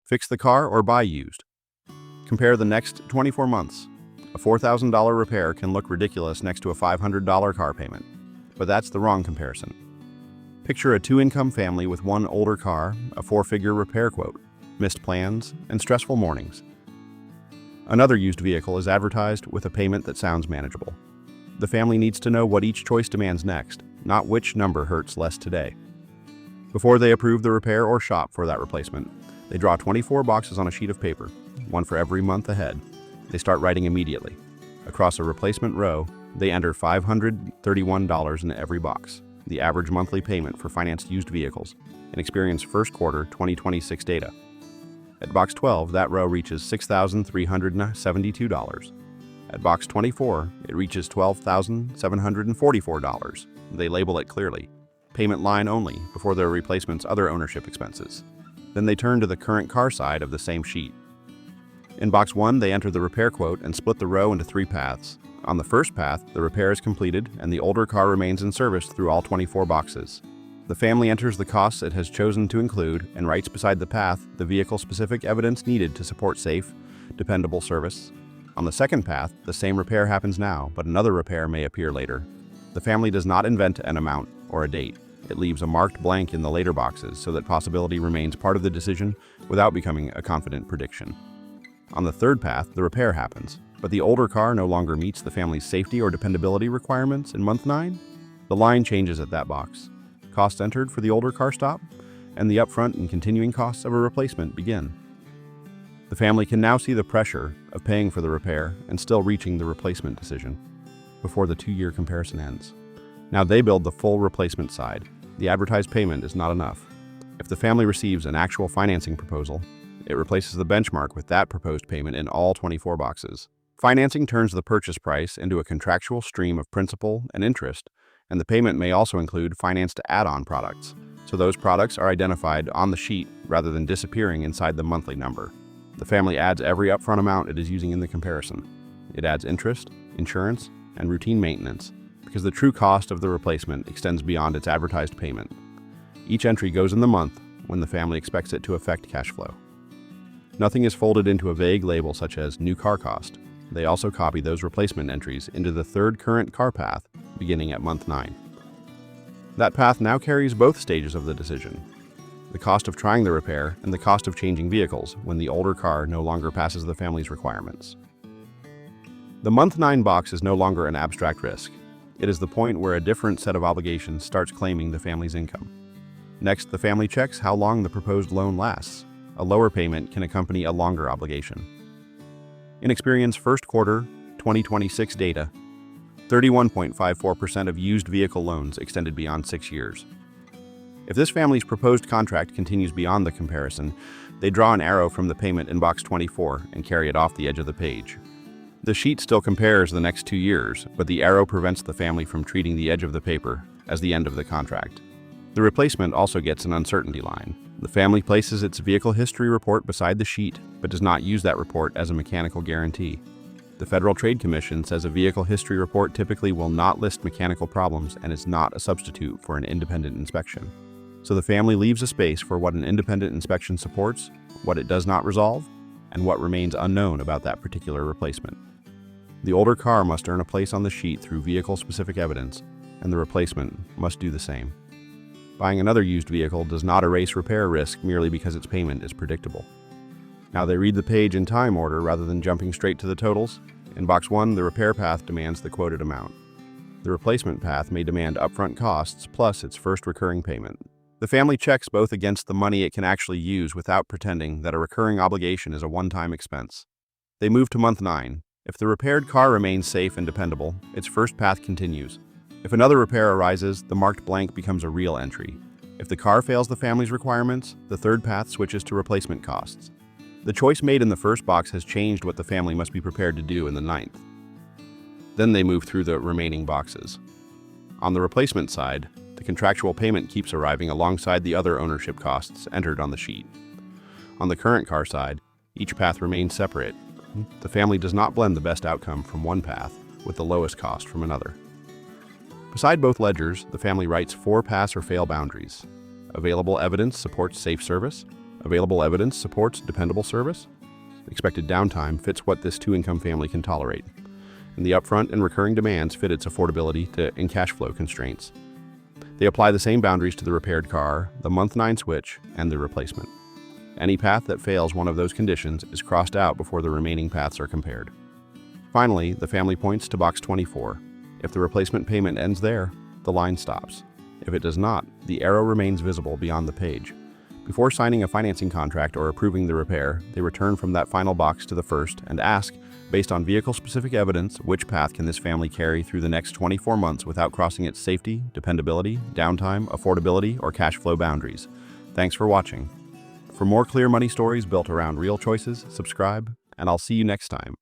Fix the car or buy used. Compare the next 24 months. A $4,000 repair can look ridiculous next to a $500 car payment, but that's the wrong comparison. Picture a two-income family with one older car, a four-figure repair quote, missed plans, and stressful mornings. Another used vehicle is advertised with a payment that sounds manageable. The family needs to know what each choice demands next, not which number hurts less today. Before they approve the repair or shop for that replacement, they draw 24 boxes on a sheet of paper, one for every month ahead. They start writing immediately. Across a replacement row, they enter $531 in every box, the average monthly payment for financed used vehicles, and experience first quarter 2026 data. At box 12, that row reaches $6,372. At box 24, it reaches $12,744. They label it clearly, payment line only, before their replacement's other ownership expenses. Then they turn to the current car side of the same sheet. In box 1, they enter the repair quote and split the row into 3 paths. On the first path, the repair is completed and the older car remains in service through all 24 boxes. The family enters the costs it has chosen to include and writes beside the path the vehicle-specific evidence needed to support safe, dependable service. On the second path, the same repair happens now, but another repair may appear later. The family does not invent an amount or a date. It leaves a marked blank in the later boxes so that possibility remains part of the decision without becoming a confident prediction. On the third path, the repair happens, but the older car no longer meets the family's safety or dependability requirements in month 9. The line changes at that box. Costs entered for the older car stop, and the upfront and continuing costs of a replacement begin. The family can now see the pressure of paying for the repair and still reaching the replacement decision before the 2-year comparison ends. Now they build the full replacement side. The advertised payment is not enough. If the family receives an actual financing proposal, it replaces the benchmark with that proposed payment in all 24 boxes. Financing turns the purchase price into a contractual stream of principal and interest, and the payment may also include financed add-on products, so those products are identified on the sheet rather than disappearing inside the monthly number. The family adds every upfront amount it is using in the comparison. It adds interest, insurance, and routine maintenance, because the true cost of the replacement extends beyond its advertised payment. Each entry goes in the month when the family expects it to affect cash flow. Nothing is folded into a vague label such as new car cost. They also copy those replacement entries into the third current car path, beginning at month 9. That path now carries both stages of the decision: the cost of trying the repair and the cost of changing vehicles when the older car no longer passes the family's requirements. The month 9 box is no longer an abstract risk. It is the point where a different set of obligations starts claiming the family's income. Next, the family checks how long the proposed loan lasts. A lower payment can accompany a longer obligation. In Experian's first quarter 2026 data, 31.54% of used vehicle loans extended beyond 6 years. If this family's proposed contract continues beyond the comparison, they draw an arrow from the payment in box 24 and carry it off the edge of the page. The sheet still compares the next 2 years, but the arrow prevents the family from treating the edge of the paper as the end of the contract. The replacement also gets an uncertainty line. The family places its vehicle history report beside the sheet, but does not use that report as a mechanical guarantee. The Federal Trade Commission says a vehicle history report typically will not list mechanical problems and is not a substitute for an independent inspection. So the family leaves a space for what an independent inspection supports, what it does not resolve, and what remains unknown about that particular replacement. The older car must earn a place on the sheet through vehicle-specific evidence, and the replacement must do the same. Buying another used vehicle does not erase repair risk merely because its payment is predictable. Now they read the page in time order rather than jumping straight to the totals. In box 1, the repair path demands the quoted amount. The replacement path may demand upfront costs plus its first recurring payment. The family checks both against the money it can actually use without pretending that a recurring obligation is a one-time expense. They move to month 9. If the repaired car remains safe and dependable, its first path continues. If another repair arises, the marked blank becomes a real entry. If the car fails the family's requirements, the third path switches to replacement costs. The choice made in the first box has changed what the family must be prepared to do in the 9th. Then they move through the remaining boxes. On the replacement side, the contractual payment keeps arriving alongside the other ownership costs entered on the sheet. On the current car side, each path remains separate. The family does not blend the best outcome from one path with the lowest cost from another. Beside both ledgers, the family writes 4 pass or fail boundaries. Available evidence supports safe service. Available evidence supports dependable service. Expected downtime fits what this two-income family can tolerate. And the upfront and recurring demands fit its affordability and cash flow constraints. They apply the same boundaries to the repaired car, the month 9 switch, and the replacement. Any path that fails one of those conditions is crossed out before the remaining paths are compared. Finally, the family points to box 24. If the replacement payment ends there, the line stops. If it does not, the arrow remains visible beyond the page. Before signing a financing contract or approving the repair, they return from that final box to the first and ask, based on vehicle-specific evidence, which path can this family carry through the next 24 months without crossing its safety, dependability, downtime, affordability, or cash flow boundaries. Thanks for watching. For more clear money stories built around real choices, subscribe, and I'll see you next time.